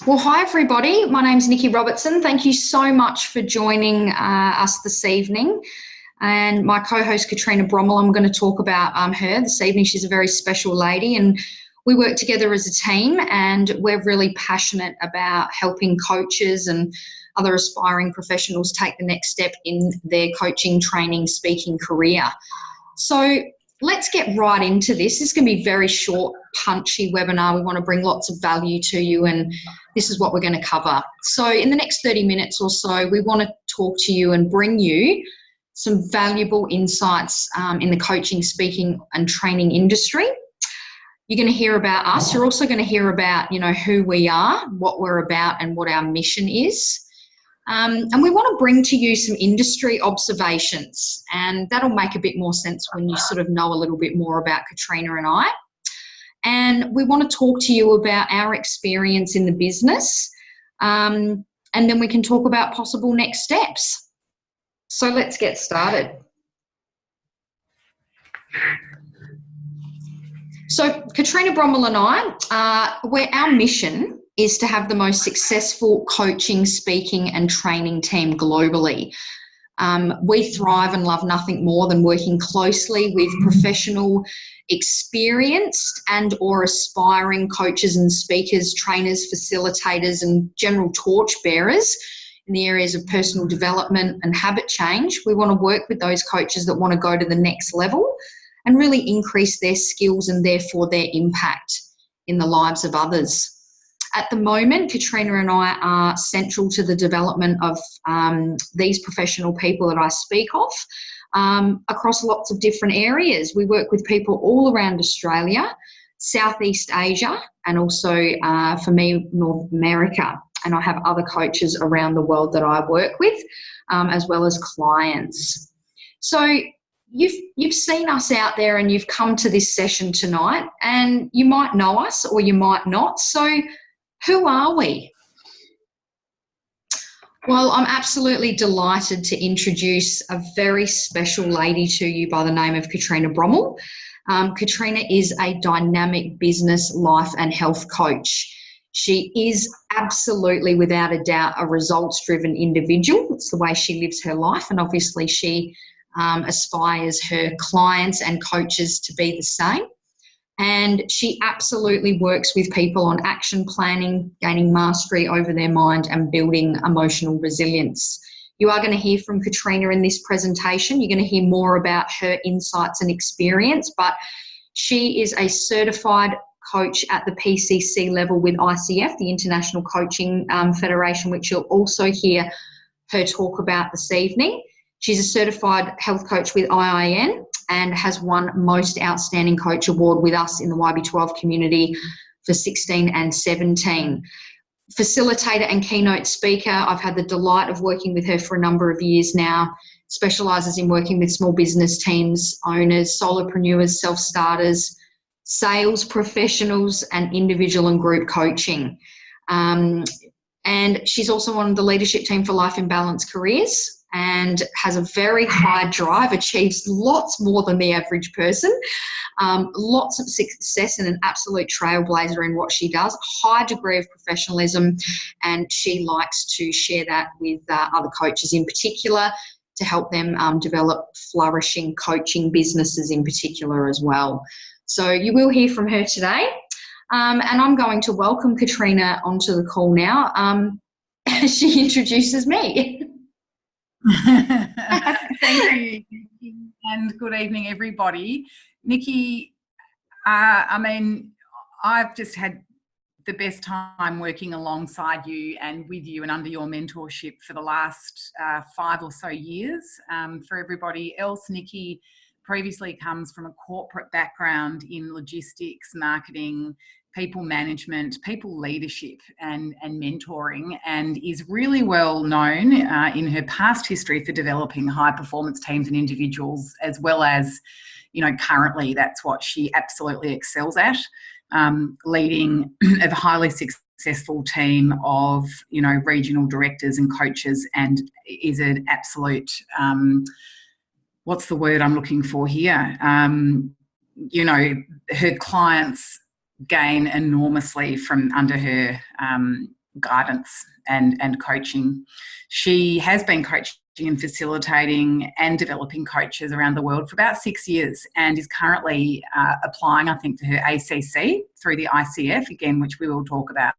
Well, hi everybody. My name's Nikki Robertson. Thank you so much for joining us this evening. And my co-host Katrina Brommel, I'm going to talk about her this evening. She's a very special lady, and we work together as a team, and we're really passionate about helping coaches and other aspiring professionals take the next step in their coaching, training, speaking career. So let's get right into this. This is going to be a very short, punchy webinar. We want to bring lots of value to you, and this is what we're going to cover. So in the next 30 minutes or so, we want to talk to you and bring you some valuable insights in the coaching, speaking and training industry. You're going to hear about us. You're also going to hear about, who we are, what we're about, and what our mission is. And we want to bring to you some industry observations, and that'll make a bit more sense when you sort of know a little bit more about Katrina and I. And we want to talk to you about our experience in the business, and then we can talk about possible next steps. So let's get started. So Katrina Brommel and I, our mission is to have the most successful coaching, speaking and training team globally. We thrive and love nothing more than working closely with professional, experienced and or aspiring coaches and speakers, trainers, facilitators and general torchbearers in the areas of personal development and habit change. We want to work with those coaches that want to go to the next level and really increase their skills and therefore their impact in the lives of others. At the moment, Katrina and I are central to the development of these professional people that I speak of across lots of different areas. We work with people all around Australia, Southeast Asia, and also for me, North America. And I have other coaches around the world that I work with, as well as clients. So you've seen us out there and you've come to this session tonight, and you might know us or you might not. So who are we? Well, I'm absolutely delighted to introduce a very special lady to you by the name of Katrina Brommel. Katrina is a dynamic business, life and health coach. She is absolutely, without a doubt, a results-driven individual. It's the way she lives her life, and obviously she aspires her clients and coaches to be the same. And she absolutely works with people on action planning, gaining mastery over their mind and building emotional resilience. You are going to hear from Katrina in this presentation. You're going to hear more about her insights and experience, but she is a certified coach at the PCC level with ICF, the International Coaching Federation, which you'll also hear her talk about this evening. She's a certified health coach with IIN and has won Most Outstanding Coach Award with us in the YB12 community for 16 and 17. Facilitator and keynote speaker. I've had the delight of working with her for a number of years now. Specialises in working with small business teams, owners, solopreneurs, self-starters, sales professionals and individual and group coaching. And she's also on the leadership team for Life in Balance Careers, and has a very high drive, achieves lots more than the average person, lots of success and an absolute trailblazer in what she does, a high degree of professionalism, and she likes to share that with other coaches in particular to help them develop flourishing coaching businesses in particular as well. So you will hear from her today, and I'm going to welcome Katrina onto the call now as she introduces me. Thank you, and good evening, everybody. Nikki, I've just had the best time working alongside you and with you and under your mentorship for the last 5 or so years. For everybody else, Nikki previously comes from a corporate background in logistics, marketing, people management, people leadership and mentoring, and is really well known in her past history for developing high performance teams and individuals, as well as, currently that's what she absolutely excels at, leading a highly successful team of, regional directors and coaches, and is an absolute, what's the word I'm looking for here? Her clients gain enormously from under her guidance and coaching. She has been coaching and facilitating and developing coaches around the world for about 6 years, and is currently applying, I think, to her ACC through the ICF, again, which we will talk about.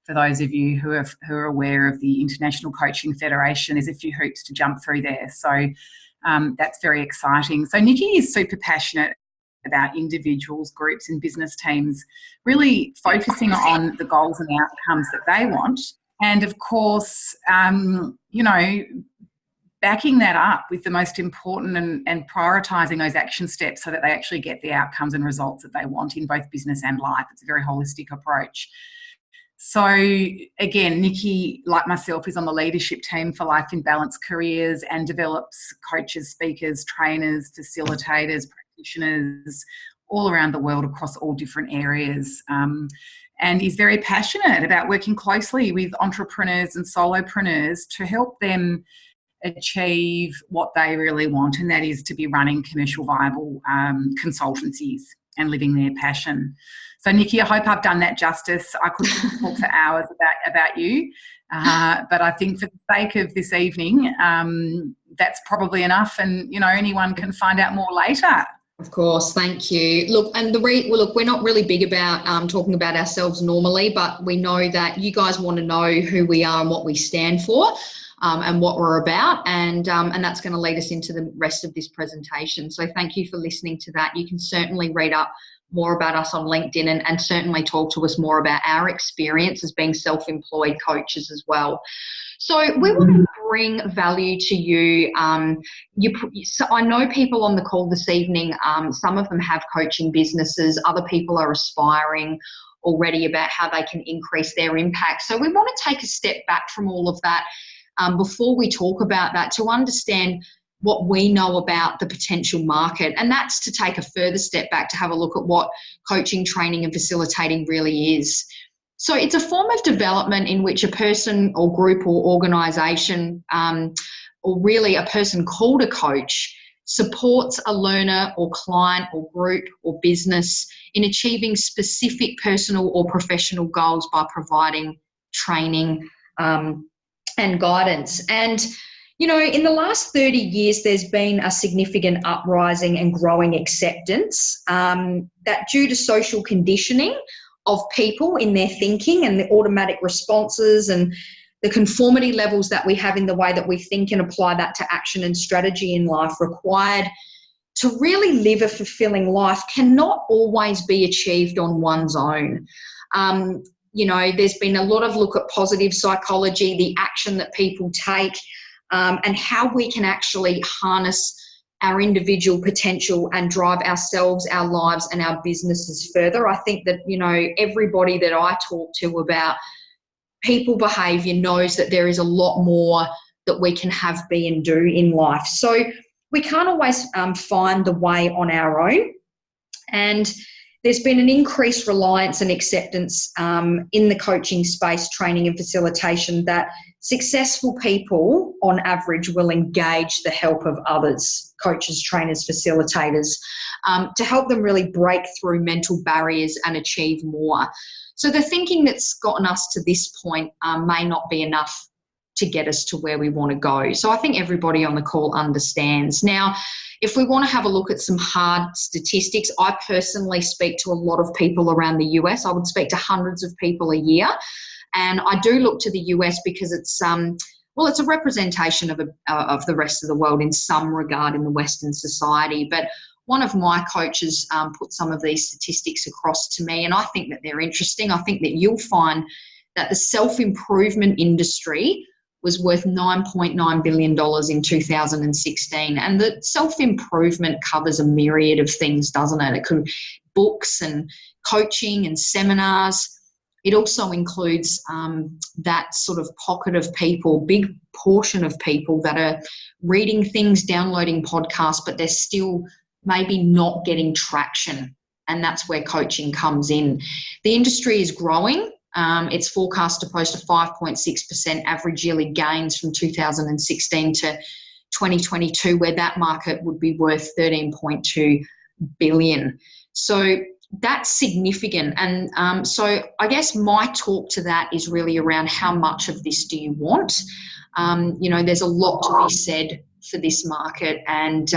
For those of you who are aware of the International Coaching Federation, there's a few hoops to jump through there. So that's very exciting. So Nikki is super passionate about individuals, groups and business teams really focusing on the goals and outcomes that they want. And of course, backing that up with the most important and prioritising those action steps so that they actually get the outcomes and results that they want in both business and life. It's a very holistic approach. So again, Nikki, like myself, is on the leadership team for Life in Balance Careers and develops coaches, speakers, trainers, facilitators, practitioners all around the world across all different areas, and is very passionate about working closely with entrepreneurs and solopreneurs to help them achieve what they really want, and that is to be running commercial viable consultancies and living their passion. So Nikki, I hope I've done that justice. I could talk for hours about you, but I think for the sake of this evening, that's probably enough, and anyone can find out more later. Of course, thank you. Look, and we're not really big about talking about ourselves normally, but we know that you guys want to know who we are and what we stand for. And what we're about, and that's going to lead us into the rest of this presentation. So thank you for listening to that. You can certainly read up more about us on LinkedIn and certainly talk to us more about our experience as being self-employed coaches as well. So we want to bring value to you. So I know people on the call this evening, some of them have coaching businesses, other people are aspiring already about how they can increase their impact. So we want to take a step back from all of that before we talk about that, to understand what we know about the potential market. And that's to take a further step back to have a look at what coaching, training and facilitating really is. So it's a form of development in which a person or group or organisation, or really a person called a coach, supports a learner or client or group or business in achieving specific personal or professional goals by providing training and guidance. And in the last 30 years, there's been a significant uprising and growing acceptance that due to social conditioning of people in their thinking and the automatic responses and the conformity levels that we have in the way that we think and apply that to action and strategy in life required to really live a fulfilling life cannot always be achieved on one's own. There's been a lot of look at positive psychology, the action that people take, and how we can actually harness our individual potential and drive ourselves, our lives and our businesses further. I think that, everybody that I talk to about people behaviour knows that there is a lot more that we can have, be and do in life. So we can't always find the way on our own. And there's been an increased reliance and acceptance in the coaching space, training and facilitation, that successful people on average will engage the help of others, coaches, trainers, facilitators, to help them really break through mental barriers and achieve more. So the thinking that's gotten us to this point may not be enough to get us to where we want to go. So I think everybody on the call understands. Now, if we want to have a look at some hard statistics, I personally speak to a lot of people around the US. I would speak to hundreds of people a year. And I do look to the US because it's a representation of the rest of the world in some regard in the Western society. But one of my coaches put some of these statistics across to me, and I think that they're interesting. I think that you'll find that the self-improvement industry was worth $9.9 billion in 2016. And the self-improvement covers a myriad of things, doesn't it? It could books and coaching and seminars. It also includes that sort of pocket of people, big portion of people that are reading things, downloading podcasts, but they're still maybe not getting traction. And that's where coaching comes in. The industry is growing. It's forecast to post a 5.6% average yearly gains from 2016 to 2022, where that market would be worth $13.2 billion. So That's significant. And so I guess my talk to that is really around how much of this do you want? There's a lot to be said for this market, and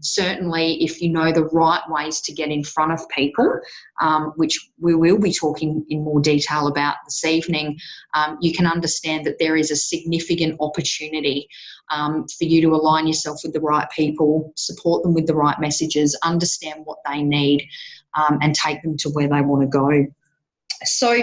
certainly if you know the right ways to get in front of people, which we will be talking in more detail about this evening, you can understand that there is a significant opportunity for you to align yourself with the right people, support them with the right messages, understand what they need, and take them to where they want to go. So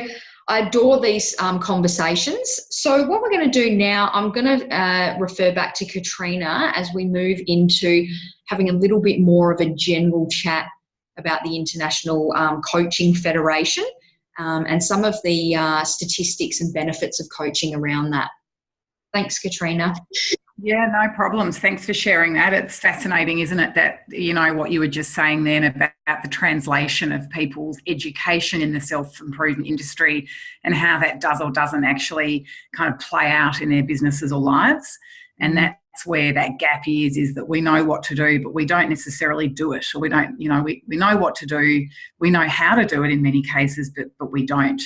I adore these conversations. So what we're going to do now, I'm going to refer back to Katrina as we move into having a little bit more of a general chat about the International Coaching Federation and some of the statistics and benefits of coaching around that. Thanks, Katrina. Yeah, no problems. Thanks for sharing that. It's fascinating, isn't it, that, what you were just saying then about the translation of people's education in the self-improvement industry and how that does or doesn't actually kind of play out in their businesses or lives. And that's where that gap is that we know what to do, but we don't necessarily do it. Or we don't, we know what to do. We know how to do it in many cases, but we don't.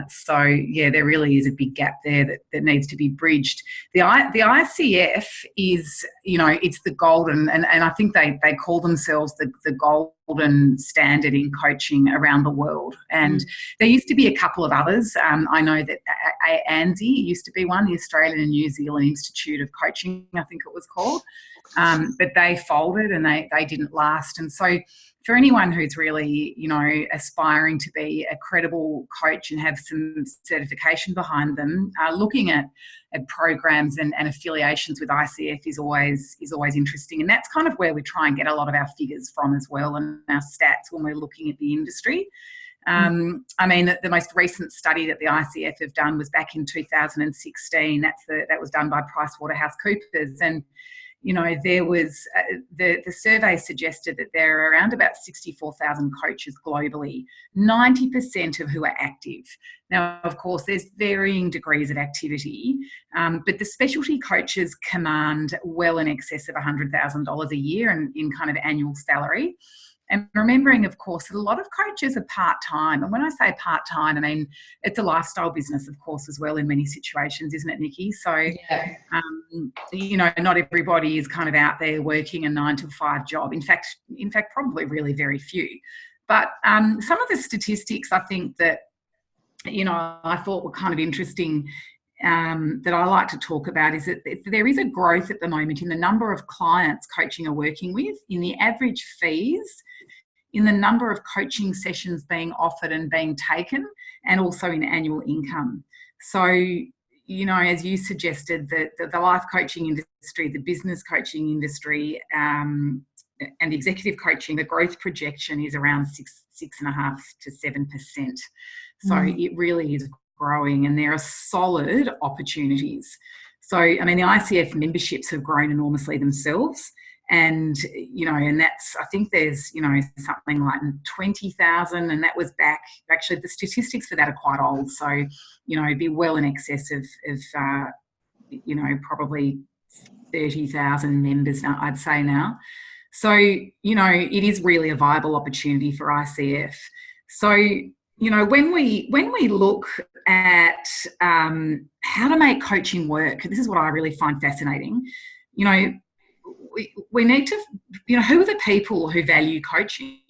So yeah, there really is a big gap there that needs to be bridged. The ICF is, it's the golden, and I think they call themselves the golden standard in coaching around the world. And there used to be a couple of others. I know that ANZI used to be one, the Australian and New Zealand Institute of Coaching, I think it was called. But they folded and they didn't last. And so for anyone who's really, aspiring to be a credible coach and have some certification behind them, looking at programs and affiliations with ICF is always interesting. And that's kind of where we try and get a lot of our figures from as well, and our stats when we're looking at the industry. The most recent study that the ICF have done was back in 2016. That was done by PricewaterhouseCoopers, and there was the survey suggested that there are around about 64,000 coaches globally, 90% of who are active. Now, of course, there's varying degrees of activity, but the specialty coaches command well in excess of $100,000 a year in kind of annual salary. And remembering, of course, that a lot of coaches are part-time. And when I say part-time, I mean, it's a lifestyle business, of course, as well in many situations, isn't it, Nikki? So, yeah. Not everybody is kind of out there working a 9-to-5 job. In fact, probably really very few. But some of the statistics I think that, I thought were kind of interesting that I like to talk about is that there is a growth at the moment in the number of clients coaching are working with, in the average fees, in the number of coaching sessions being offered and being taken, and also in annual income. So, as you suggested, the life coaching industry, the business coaching industry, and the executive coaching, the growth projection is around 6.5 to 7%. So it really is growing, and there are solid opportunities. So, the ICF memberships have grown enormously themselves. And, and that's, I think there's, something like 20,000, and that was back, actually the statistics for that are quite old. So, it'd be well in excess of probably 30,000 members now, I'd say now. So, it is really a viable opportunity for ICF. So, when we look at how to make coaching work, this is what I really find fascinating. We need to, who are the people who value coaching?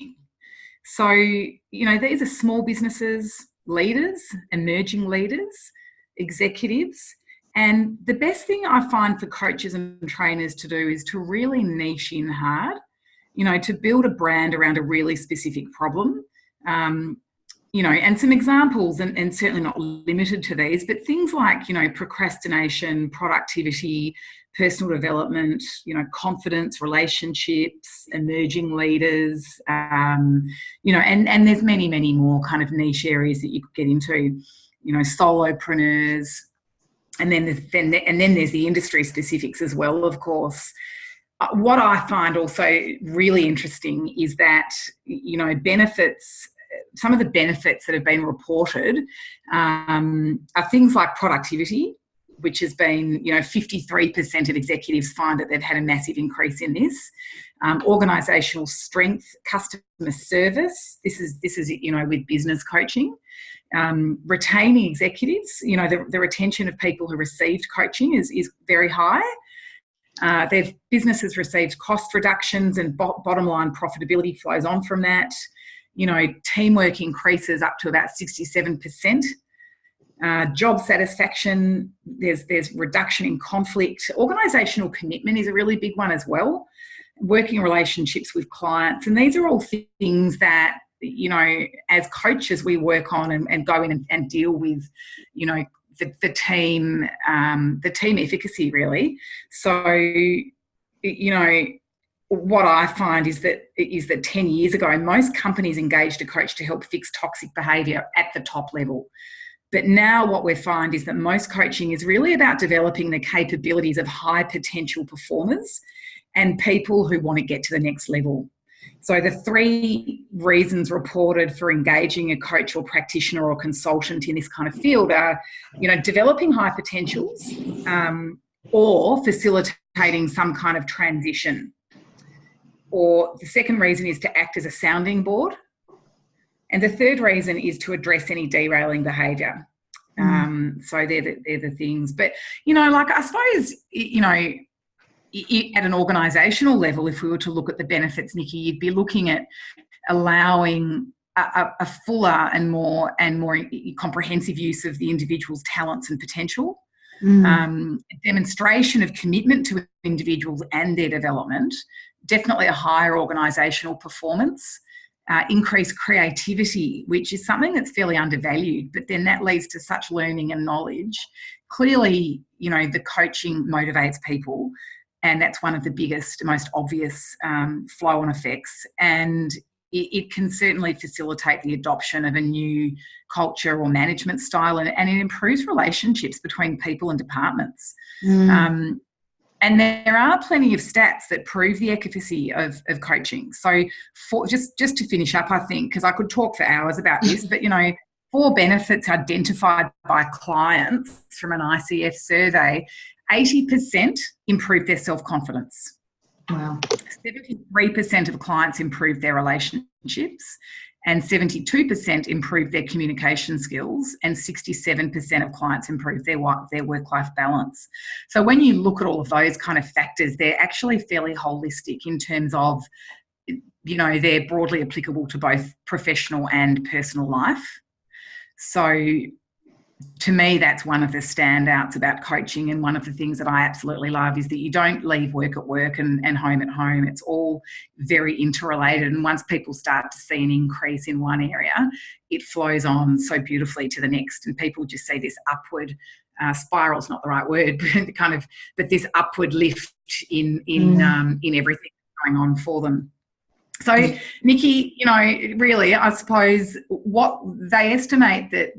So, these are small businesses, leaders, emerging leaders, executives. And the best thing I find for coaches and trainers to do is to really niche in hard, to build a brand around a really specific problem. And some examples, and certainly not limited to these, but things like, procrastination, productivity, personal development, confidence, relationships, emerging leaders, and there's many, many more kind of niche areas that you could get into, solopreneurs, and then there's the industry specifics as well, of course. What I find also really interesting is that, some of the benefits that have been reported are things like productivity, which has been, 53% of executives find that they've had a massive increase in this. Organisational strength, customer service. This is with business coaching. Retaining executives, the retention of people who received coaching is very high. Their businesses received cost reductions, and bottom line profitability flows on from that. Teamwork increases up to about 67%. Job satisfaction, there's reduction in conflict. Organisational commitment is a really big one as well. Working relationships with clients, and these are all things that, as coaches we work on and go in and deal with, the team efficacy really. So, what I find is that 10 years ago, most companies engaged a coach to help fix toxic behaviour at the top level. But now what we find is that most coaching is really about developing the capabilities of high potential performers and people who want to get to the next level. So the 3 reasons reported for engaging a coach or practitioner or consultant in this kind of field are, developing high potentials, or facilitating some kind of transition. Or the second reason is to act as a sounding board. And the third reason is to address any derailing behaviour. So they're the things. But, I suppose, at an organisational level, if we were to look at the benefits, Nikki, you'd be looking at allowing a fuller and more comprehensive use of the individual's talents and potential. A demonstration of commitment to individuals and their development, definitely a higher organisational performance. Increased creativity, which is something that's fairly undervalued, but then that leads to such learning and knowledge. Clearly, the coaching motivates people, and that's one of the biggest, most obvious flow-on effects. And it can certainly facilitate the adoption of a new culture or management style, and it improves relationships between people and departments. And there are plenty of stats that prove the efficacy of coaching. So just to finish up, I think, because I could talk for hours about this, but, 4 benefits identified by clients from an ICF survey, 80% improved their self-confidence. Wow. 73% of clients improved their relationships, and 72% improved their communication skills, and 67% of clients improved their work-life balance. So when you look at all of those kind of factors, they're actually fairly holistic in terms of, they're broadly applicable to both professional and personal life. So to me, that's one of the standouts about coaching, and one of the things that I absolutely love is that you don't leave work at work and home at home. It's all very interrelated, and once people start to see an increase in one area, it flows on so beautifully to the next, and people just see this upward spiral's not the right word, but this upward lift in everything going on for them. So, Nikki, really, I suppose what they estimate that,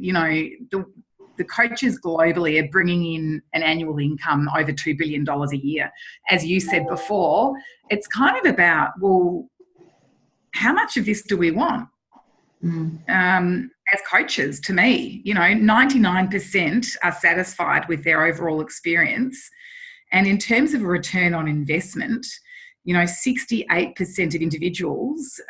the coaches globally are bringing in an annual income over $2 billion a year. As you said before, it's kind of about, well, how much of this do we want? As coaches, to me, 99% are satisfied with their overall experience. And in terms of a return on investment, 68% of individuals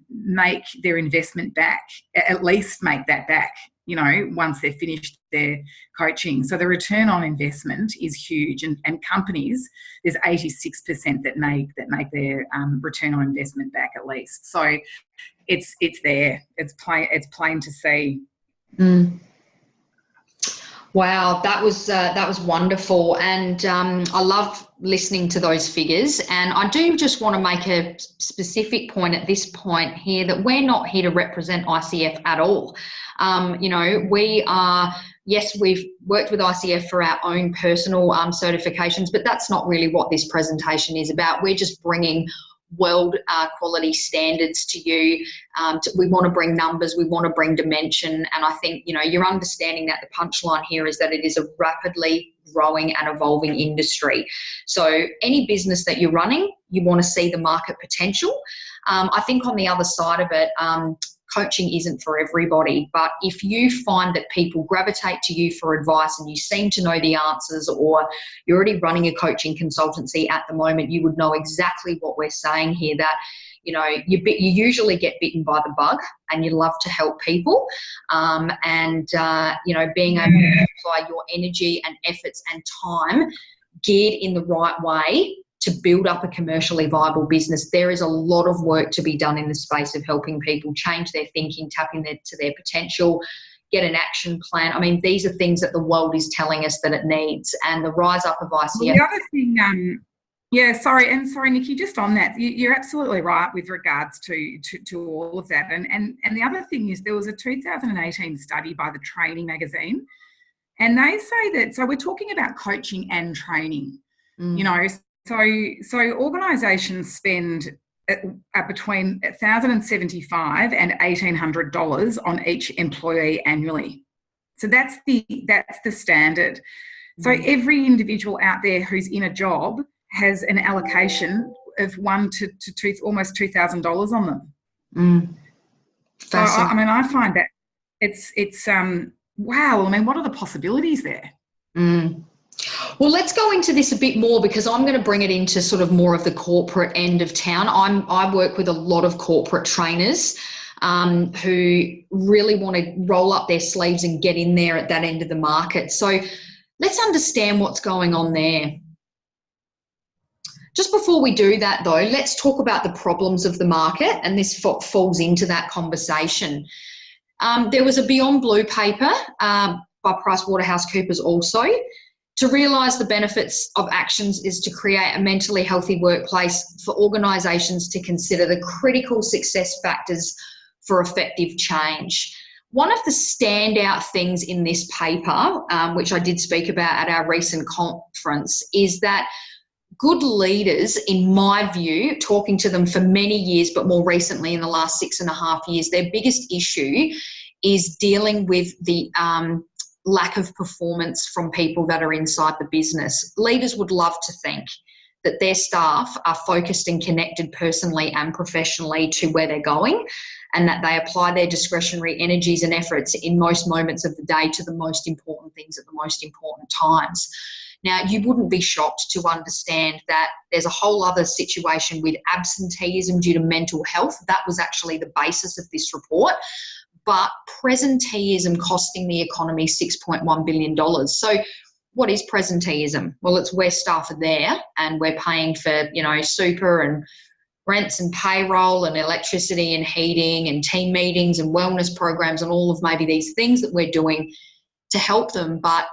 make their investment back, at least make that back, once they've finished their coaching. So the return on investment is huge, and companies, there's 86% that make their return on investment back at least. So it's there. It's plain to see. Wow, that was wonderful, and I love listening to those figures. And I do just want to make a specific point at this point here that we're not here to represent ICF at all. We are. Yes, we've worked with ICF for our own personal certifications, but that's not really what this presentation is about. We're just bringing world quality standards to you. We want to bring numbers, we want to bring dimension, and I think you're understanding that the punchline here is that it is a rapidly growing and evolving industry. So any business that you're running, you want to see the market potential. I think on the other side of it, coaching isn't for everybody. But if you find that people gravitate to you for advice and you seem to know the answers, or you're already running a coaching consultancy at the moment, you would know exactly what we're saying here, that you usually get bitten by the bug and you love to help people, being able to apply your energy and efforts and time geared in the right way to build up a commercially viable business. There is a lot of work to be done in the space of helping people change their thinking, tap into their potential, get an action plan. I mean, these are things that the world is telling us that it needs, and the rise up of ICF. Well, the other thing, sorry, Nikki, just on that, you're absolutely right with regards to all of that. And the other thing is, there was a 2018 study by the Training magazine, and they say that, so we're talking about coaching and training, So organisations spend between $1,075 and $1,800 on each employee annually. So that's the standard. So every individual out there who's in a job has an allocation of almost $2,000 on them. So I find that it's wow. I mean, what are the possibilities there? Well, let's go into this a bit more, because I'm going to bring it into sort of more of the corporate end of town. I work with a lot of corporate trainers who really want to roll up their sleeves and get in there at that end of the market. So let's understand what's going on there. Just before we do that, though, let's talk about the problems of the market, and this falls into that conversation. There was a Beyond Blue paper by PricewaterhouseCoopers also. To realise the benefits of actions is to create a mentally healthy workplace for organisations to consider the critical success factors for effective change. One of the standout things in this paper, which I did speak about at our recent conference, is that good leaders, in my view, talking to them for many years, but more recently in the last 6.5 years, their biggest issue is dealing with the lack of performance from people that are inside the business. Leaders would love to think that their staff are focused and connected personally and professionally to where they're going, and that they apply their discretionary energies and efforts in most moments of the day to the most important things at the most important times. Now, you wouldn't be shocked to understand that there's a whole other situation with absenteeism due to mental health. That was actually the basis of this report. But presenteeism costing the economy $6.1 billion. So what is presenteeism? Well, it's where staff are there and we're paying for, super and rents and payroll and electricity and heating and team meetings and wellness programs and all of maybe these things that we're doing to help them, but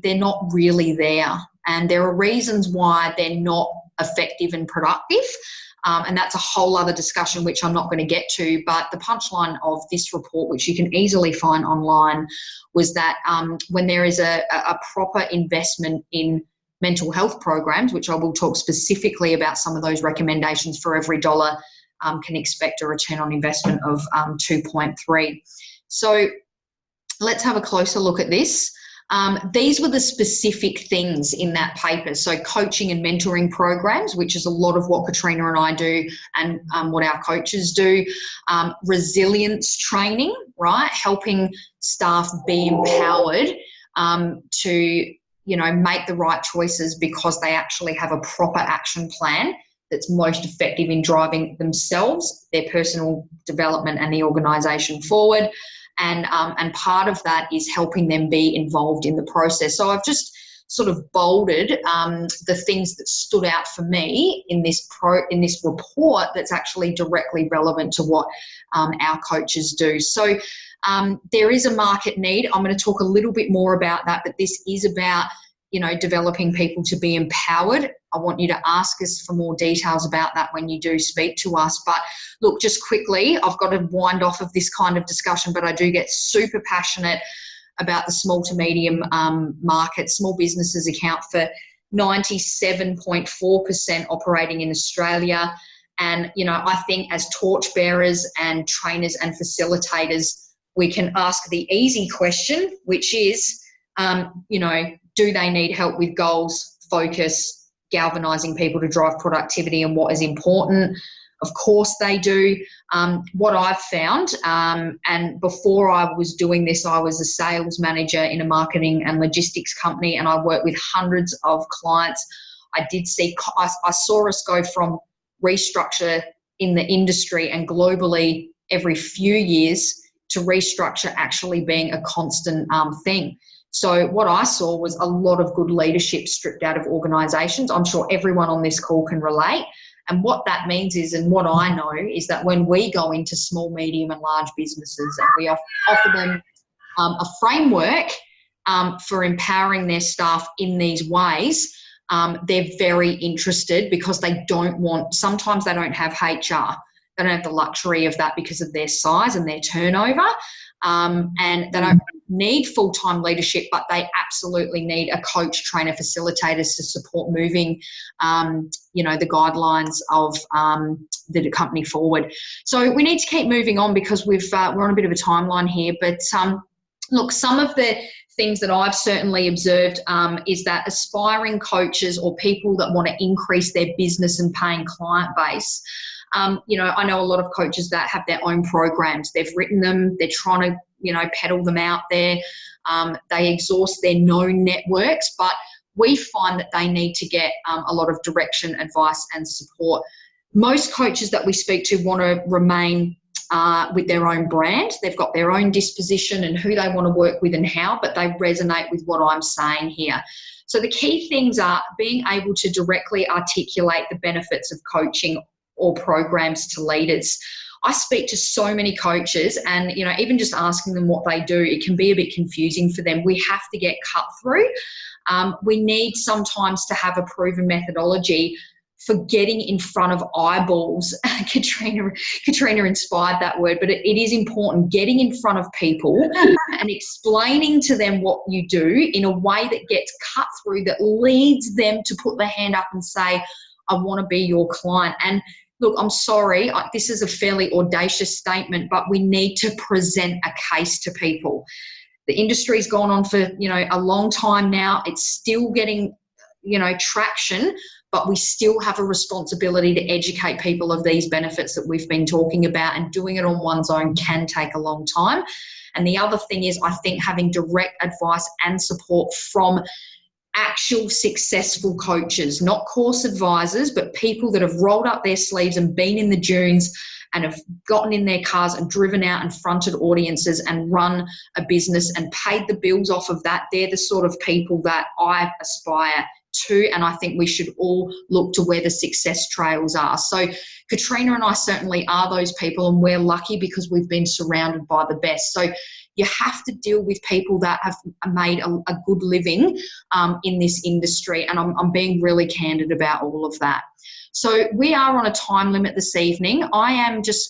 they're not really there. And there are reasons why they're not effective and productive. And that's a whole other discussion, which I'm not going to get to. But the punchline of this report, which you can easily find online, was that when there is a proper investment in mental health programs, which I will talk specifically about some of those recommendations, for every dollar can expect a return on investment of 2.3. So let's have a closer look at this. These were the specific things in that paper. So coaching and mentoring programs, which is a lot of what Katrina and I do and what our coaches do. Resilience training, right? Helping staff be empowered to, make the right choices because they actually have a proper action plan that's most effective in driving themselves, their personal development and the organisation forward. And part of that is helping them be involved in the process. So I've just sort of bolded the things that stood out for me in this report that's actually directly relevant to what our coaches do. So there is a market need. I'm going to talk a little bit more about that, but this is about developing people to be empowered. I want you to ask us for more details about that when you do speak to us. But look, just quickly, I've got to wind off of this kind of discussion, but I do get super passionate about the small to medium market. Small businesses account for 97.4% operating in Australia. And, I think as torchbearers and trainers and facilitators, we can ask the easy question, which is, do they need help with goals, focus, galvanising people to drive productivity and what is important? Of course they do. What I've found, and before I was doing this, I was a sales manager in a marketing and logistics company, and I worked with hundreds of clients. I saw us go from restructure in the industry and globally every few years to restructure actually being a constant thing. So what I saw was a lot of good leadership stripped out of organisations. I'm sure everyone on this call can relate. And what that means is, and what I know, is that when we go into small, medium and large businesses and we offer them a framework for empowering their staff in these ways, they're very interested, because sometimes they don't have HR. They don't have the luxury of that because of their size and their turnover. And they don't need full-time leadership, but they absolutely need a coach, trainer, facilitators to support moving, the guidelines of the company forward. So we need to keep moving on, because we're on a bit of a timeline here. But look, some of the things that I've certainly observed is that aspiring coaches or people that want to increase their business and paying client base, I know a lot of coaches that have their own programs. They've written them. They're trying to, peddle them out there. They exhaust their known networks, but we find that they need to get a lot of direction, advice and support. Most coaches that we speak to want to remain with their own brand. They've got their own disposition and who they want to work with and how, but they resonate with what I'm saying here. So the key things are being able to directly articulate the benefits of coaching or programs to leaders. I speak to so many coaches, and even just asking them what they do, it can be a bit confusing for them. We have to get cut through. We need sometimes to have a proven methodology for getting in front of eyeballs. Katrina inspired that word, but it is important, getting in front of people and explaining to them what you do in a way that gets cut through, that leads them to put their hand up and say, I want to be your client. And look, I'm sorry, this is a fairly audacious statement, but we need to present a case to people. The industry's gone on for, a long time now. It's still getting, traction, but we still have a responsibility to educate people of these benefits that we've been talking about, and doing it on one's own can take a long time. And the other thing is, I think having direct advice and support from actual successful coaches, not course advisors, but people that have rolled up their sleeves and been in the dunes and have gotten in their cars and driven out and fronted audiences and run a business and paid the bills off of that. They're the sort of people that I aspire to, and I think we should all look to where the success trails are. So Katrina and I certainly are those people, and we're lucky because we've been surrounded by the best. So you have to deal with people that have made a good living in this industry, and I'm being really candid about all of that. So we are on a time limit this evening.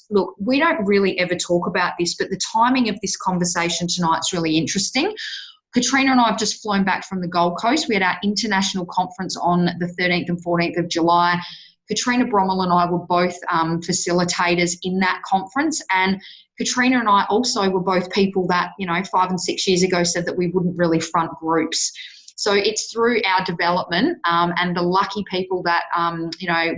Look, we don't really ever talk about this, but the timing of this conversation tonight is really interesting. Katrina and I have just flown back from the Gold Coast. We had our international conference on the 13th and 14th of July. Katrina Brommel and I were both facilitators in that conference, and Katrina and I also were both people that, 5 and 6 years ago said that we wouldn't really front groups. So it's through our development and the lucky people that,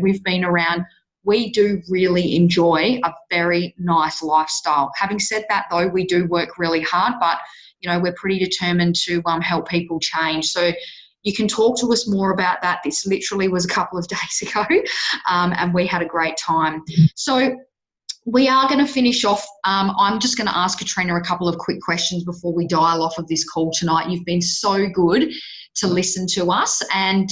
we've been around, we do really enjoy a very nice lifestyle. Having said that, though, we do work really hard, but, we're pretty determined to help people change. So you can talk to us more about that. This literally was a couple of days ago, and we had a great time. So we are going to finish off. I'm just going to ask Katrina a couple of quick questions before we dial off of this call tonight. You've been so good to listen to us. And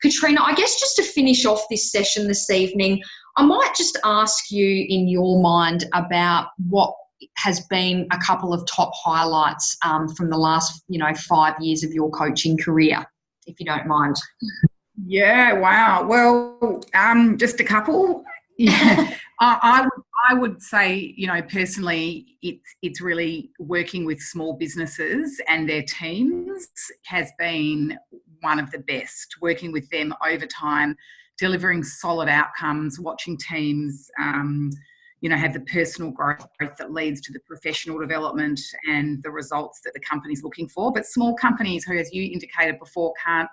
Katrina, I guess just to finish off this session this evening, I might just ask you in your mind about what has been a couple of top highlights from the last, 5 years of your coaching career, if you don't mind. Yeah, wow. Well, just a couple. Yeah, I would say, personally, it's really working with small businesses and their teams has been one of the best. Working with them over time, delivering solid outcomes, watching teams, have the personal growth that leads to the professional development and the results that the company's looking for. But small companies who, as you indicated before, can't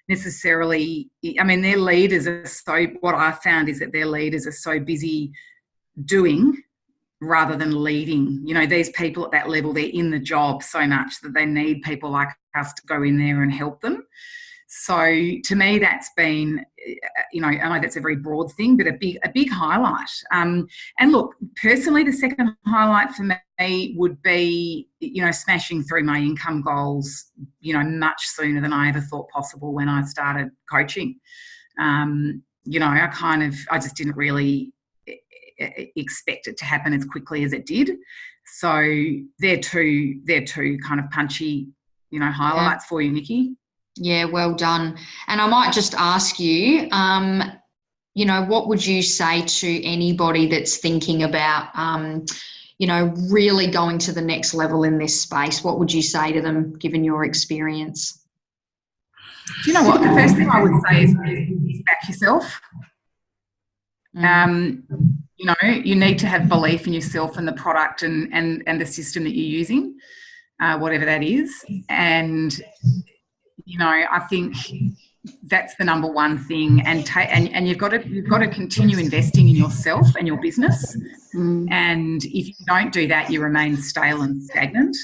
necessarily, I mean, their leaders are so, what I found is that their leaders are so busy doing rather than leading. You know, these people at that level, they're in the job so much that they need people like us to go in there and help them. So to me, that's been, you know, I know that's a very broad thing, but a big highlight. And look, personally, the second highlight for me would be, you know, smashing through my income goals, you know, much sooner than I ever thought possible when I started coaching. You know, I just didn't really expect it to happen as quickly as it did. So they're two kind of punchy, you know, highlights for you, Nikki. Yeah, well done. And I might just ask you, you know, what would you say to anybody that's thinking about, you know, really going to the next level in this space? What would you say to them, given your experience? Do you know what? The first thing I would say is back yourself. You know, you need to have belief in yourself and the product and the system that you're using, whatever that is. And you know, I think that's the number one thing, and you've got to continue investing in yourself and your business. And if you don't do that, you remain stale and stagnant.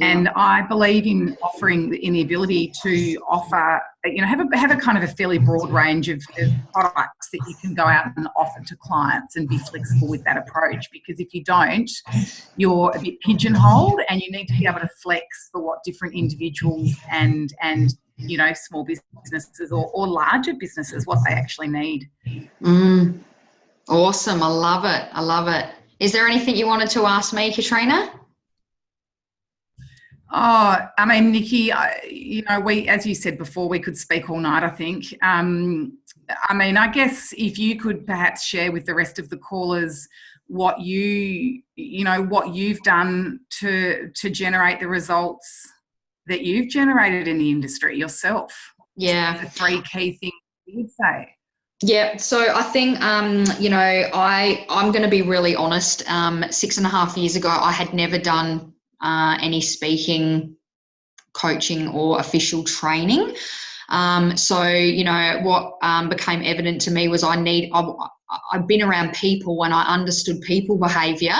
And I believe in the ability to offer, you know, have a kind of a fairly broad range of products that you can go out and offer to clients and be flexible with that approach. Because if you don't, you're a bit pigeonholed, and you need to be able to flex for what different individuals and you know, small businesses or larger businesses, what they actually need. Awesome. I love it. I love it. Is there anything you wanted to ask me, Katrina? Oh, I mean, Nikki, you know, as you said before, we could speak all night, I think. I mean, I guess if you could perhaps share with the rest of the callers what you've done to generate the results that you've generated in the industry yourself. Yeah. The three key things you would say. Yeah, so I think, you know, I'm going to be really honest. 6.5 years ago, I had never done any speaking, coaching or official training. So, you know, what became evident to me was I've been around people and I understood people behaviour,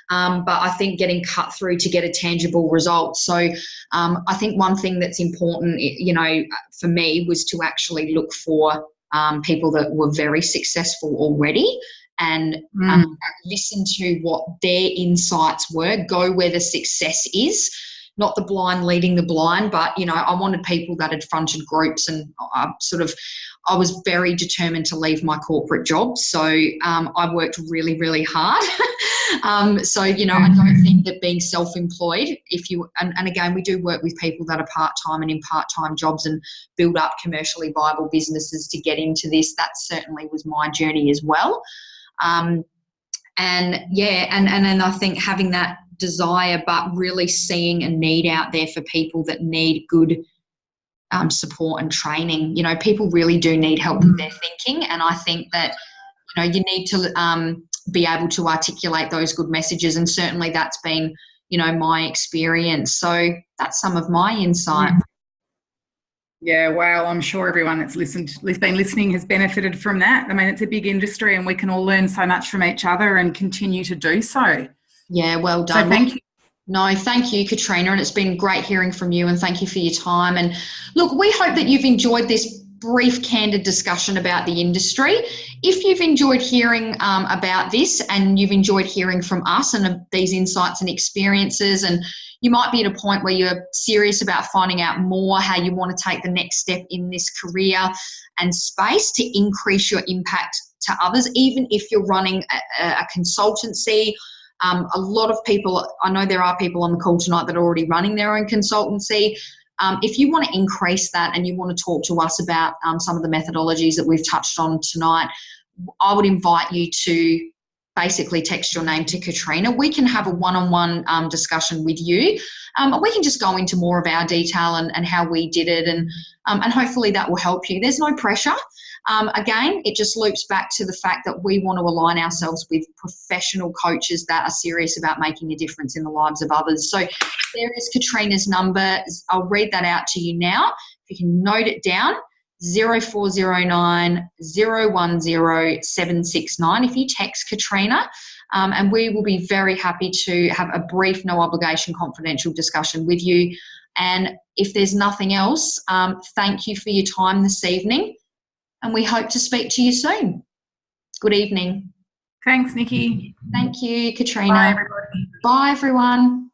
but I think getting cut through to get a tangible result. So I think one thing that's important, you know, for me was to actually look for people that were very successful already and listen to what their insights were, go where the success is. Not the blind leading the blind, but, you know, I wanted people that had fronted groups, and I was very determined to leave my corporate job. So I worked really, really hard. So, you know, I don't think that being self-employed, and again, we do work with people that are part-time and in part-time jobs and build up commercially viable businesses to get into this. That certainly was my journey as well. And then I think having that desire, but really seeing a need out there for people that need good support and training. You know, people really do need help with their thinking, and I think that, you know, you need to be able to articulate those good messages, and certainly that's been, you know, my experience. So that's some of my insight. Yeah, wow, I'm sure everyone that's been listening has benefited from that. I mean, it's a big industry and we can all learn so much from each other and continue to do so. Yeah, well done. So thank you. No, thank you, Katrina, and it's been great hearing from you, and thank you for your time. And look, we hope that you've enjoyed this brief, candid discussion about the industry. If you've enjoyed hearing about this, and you've enjoyed hearing from us and these insights and experiences, and you might be at a point where you're serious about finding out more how you want to take the next step in this career and space to increase your impact to others, even if you're running a consultancy. A lot of people, I know there are people on the call tonight that are already running their own consultancy. If you want to increase that and you want to talk to us about some of the methodologies that we've touched on tonight, I would invite you to basically text your name to Katrina. We can have a one-on-one discussion with you. We can just go into more of our detail and how we did it, and hopefully that will help you. There's no pressure. Again, it just loops back to the fact that we want to align ourselves with professional coaches that are serious about making a difference in the lives of others. So there is Katrina's number. I'll read that out to you now. If you can note it down, 0409 010 769. If you text Katrina, and we will be very happy to have a brief, no obligation, confidential discussion with you. And if there's nothing else, thank you for your time this evening, and we hope to speak to you soon. Good evening. Thanks, Nikki. Thank you, Katrina. Bye, everybody. Bye, everyone.